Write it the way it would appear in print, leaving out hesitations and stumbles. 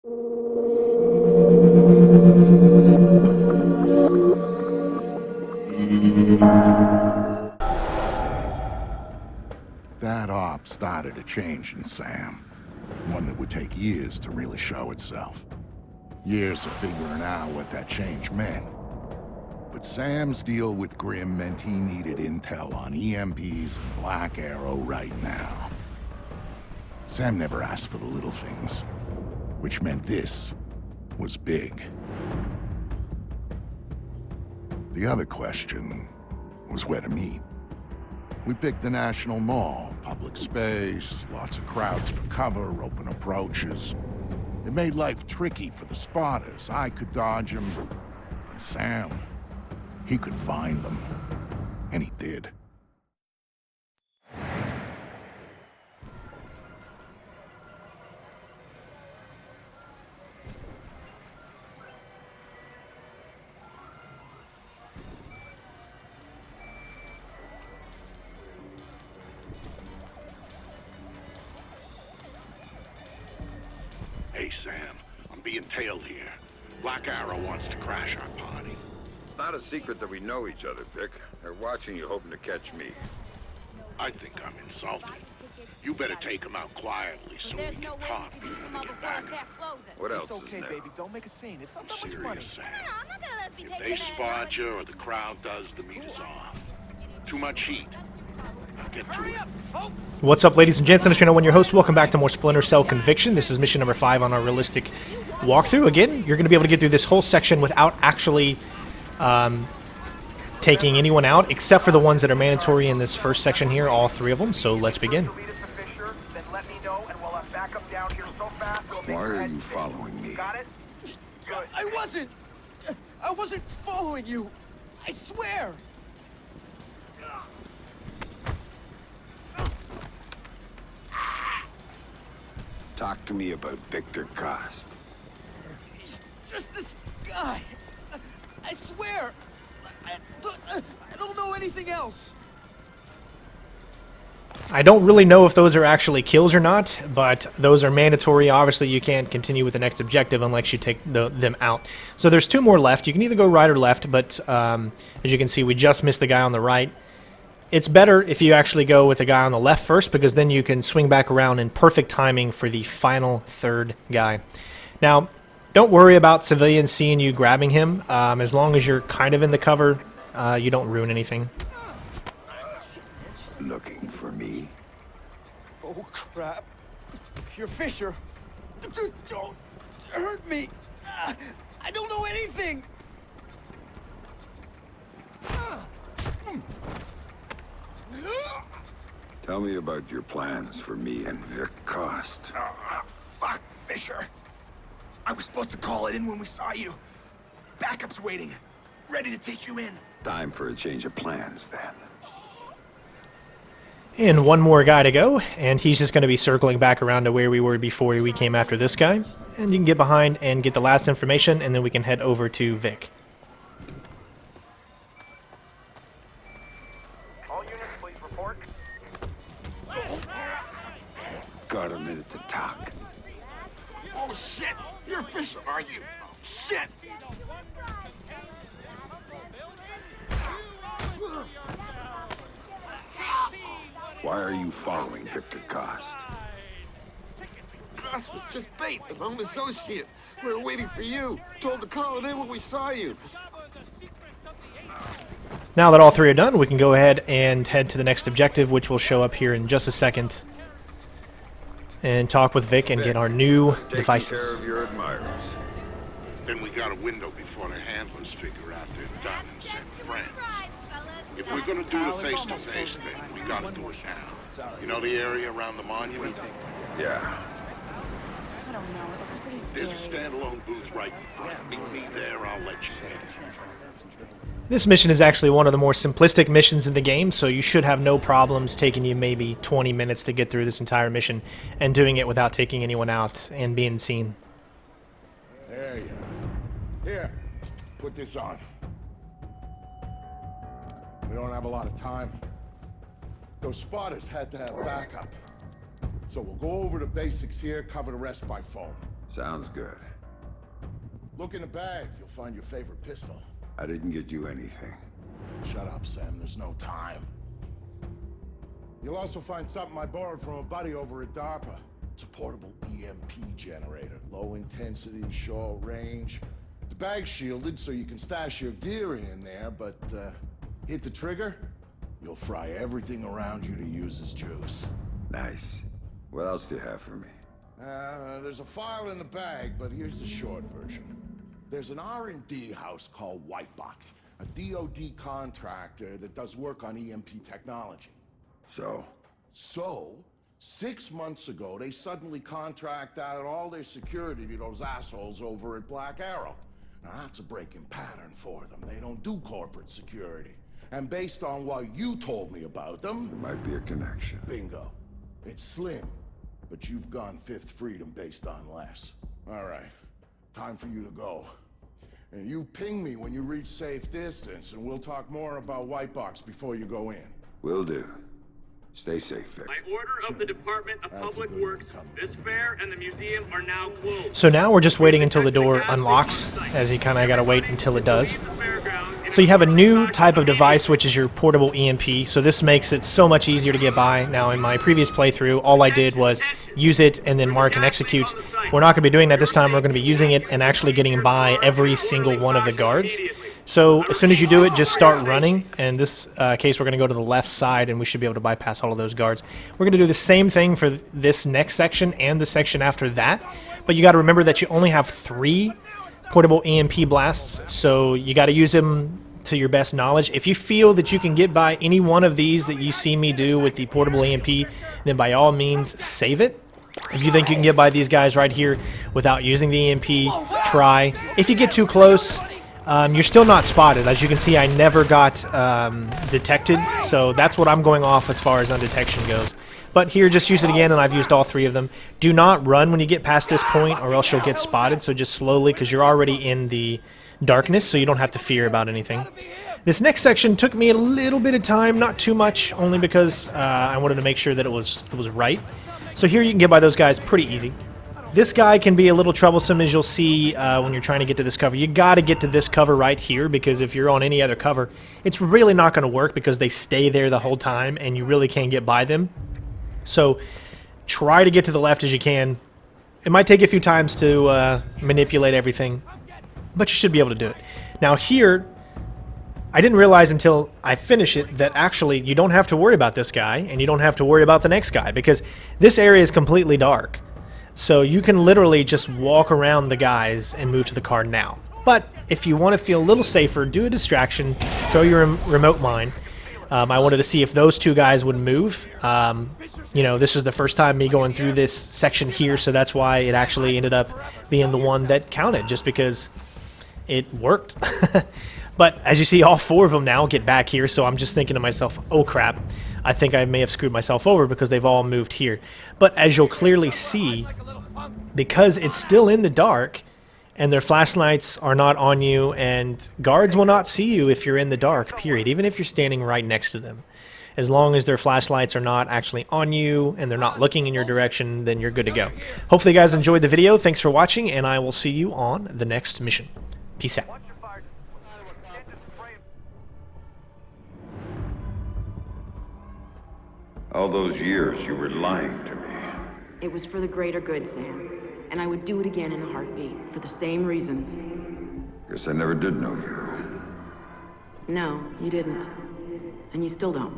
That op started a change in Sam. One that would take years to really show itself. Years of figuring out what that change meant. But Sam's deal with Grimm meant he needed intel on EMPs and Black Arrow right now. Sam never asked for the little things, which meant this was big. The other question was where to meet. We picked the National Mall, public space, lots of crowds for cover, open approaches. It made life tricky for the spotters. I could dodge them, and Sam, he could find them, and he did. Hey, Sam, I'm being tailed here. Black Arrow wants to crash our party. It's not a secret that we know each other, Vic. They're watching you, hoping to catch me. I think I'm insulted. You better take him out quietly so we can talk and get back. What else It's is okay, new? baby. Don't make a scene. It's not that much Serious, money. Sam. No, I'm not gonna let us be If taking they advantage spot of you or the crowd does, the meat is off. Too much heat. Now get to Hurry it. up, folks! What's up, ladies and gents? I'm Shane, your host. Welcome back to more Splinter Cell Conviction. This is mission number 5 on our realistic walkthrough. Again, you're going to be able to get through this whole section without actually taking anyone out, except for the ones that are mandatory in this first section here, all 3 of them. So let's begin. Why are you following me? I wasn't following you. I swear. Talk to me about Victor Cost. He's just this guy. I swear. I don't know anything else. I don't really know if those are actually kills or not, but those are mandatory. Obviously, you can't continue with the next objective unless you take them out. So there's 2 more left. You can either go right or left, but as you can see, we just missed the guy on the right. It's better if you actually go with the guy on the left first, because then you can swing back around in perfect timing for the final 3rd guy. Now, don't worry about civilians seeing you grabbing him. As long as you're kind of in the cover, you don't ruin anything. Looking for me? Oh, crap. You're Fisher. Dude, don't hurt me. I don't know anything. Tell me about your plans for me and Vic Cost. Fuck, Fisher. I was supposed to call it in when we saw you. Backup's waiting. Ready to take you in. Time for a change of plans, then. And 1 more guy to go, and he's just going to be circling back around to where we were before we came after this guy. And you can get behind and get the last information, and then we can head over to Vic. All units, please report. Got a minute to talk. Oh, shit! You're Fisher, are you? Oh, shit! Why are you following Victor Cost? Gus was just bait. I'm an associate. We were waiting for you. Told to call it in when we saw you. Now that all 3 are done, we can go ahead and head to the next objective, which will show up here in just a second. And talk with Vic and get our new devices. Take care of your admirers. Then we got a window before the handlers figure out they're done and send friends. If we're gonna do the face-to-face thing, we gotta do it now. You know the area around the monument? Yeah. I don't know. It looks pretty There's a scary. standalone booth right in front. Meet me there, I'll let you in. This mission is actually one of the more simplistic missions in the game, so you should have no problems taking you maybe 20 minutes to get through this entire mission and doing it without taking anyone out and being seen. There you are. Here, put this on. We don't have a lot of time. Those spotters had to have backup. So we'll go over the basics here, cover the rest by phone. Sounds good. Look in the bag. You'll find your favorite pistol. I didn't get you anything. Shut up, Sam. There's no time. You'll also find something I borrowed from a buddy over at DARPA. It's a portable EMP generator. Low intensity, short range. The bag's shielded so you can stash your gear in there, but hit the trigger, you'll fry everything around you to use as juice. Nice. What else do you have for me? There's a file in the bag, but here's the short version. There's an R&D house called Whitebox, a DoD contractor that does work on EMP technology. So, 6 months ago, they suddenly contract out all their security to those assholes over at Black Arrow. Now, that's a breaking pattern for them. They don't do corporate security. And based on what you told me about them... there might be a connection. Bingo. It's slim, but you've gone Fifth Freedom based on less. All right, time for you to go. And you ping me when you reach safe distance, and we'll talk more about Whitebox before you go in. Will do. Stay safe, Vic. By order of the Department of Public Works, this fair and the museum are now closed. So now we're just waiting until the door unlocks, as you kind of got to wait until it does. So you have a new type of device, which is your portable EMP. So this makes it so much easier to get by. Now, in my previous playthrough, all I did was use it and then mark and execute. We're not going to be doing that this time. We're going to be using it and actually getting by every single one of the guards. So as soon as you do it, just start running. In this case, we're going to go to the left side, and we should be able to bypass all of those guards. We're going to do the same thing for this next section and the section after that. But you got to remember that you only have 3 portable EMP blasts, so you got to use them to your best knowledge. If you feel that you can get by any one of these that you see me do with the portable EMP, then by all means save it. If you think you can get by these guys right here without using the EMP, try. If you get too close, you're still not spotted. As you can see, I never got detected, so that's what I'm going off as far as undetection goes. But here, just use it again, and I've used all 3 of them. Do not run when you get past this point, or else you'll get spotted, so just slowly, because you're already in the darkness, so you don't have to fear about anything. This next section took me a little bit of time, not too much, only because I wanted to make sure that it was right. So here you can get by those guys pretty easy. This guy can be a little troublesome, as you'll see when you're trying to get to this cover. You got to get to this cover right here, because if you're on any other cover, it's really not going to work because they stay there the whole time, and you really can't get by them. So try to get to the left as you can. It might take you a few times to manipulate everything, but you should be able to do it. Now here, I didn't realize until I finish it that actually you don't have to worry about this guy, and you don't have to worry about the next guy, because this area is completely dark. So you can literally just walk around the guys and move to the car now. But if you want to feel a little safer, do a distraction, throw your remote mine. I wanted to see if those 2 guys would move. You know, this is the first time me going through this section here, so that's why it actually ended up being the one that counted, just because it worked. But as you see, all 4 of them now get back here, so I'm just thinking to myself, oh crap, I think I may have screwed myself over because they've all moved here. But as you'll clearly see, because it's still in the dark, and their flashlights are not on you, and guards will not see you if you're in the dark, period, even if you're standing right next to them. As long as their flashlights are not actually on you and they're not looking in your direction, then you're good to go. Hopefully you guys enjoyed the video. Thanks for watching, and I will see you on the next mission. Peace out. All those years you were lying to me. It was for the greater good, Sam. And I would do it again in a heartbeat, for the same reasons. Guess I never did know you. No, you didn't. And you still don't.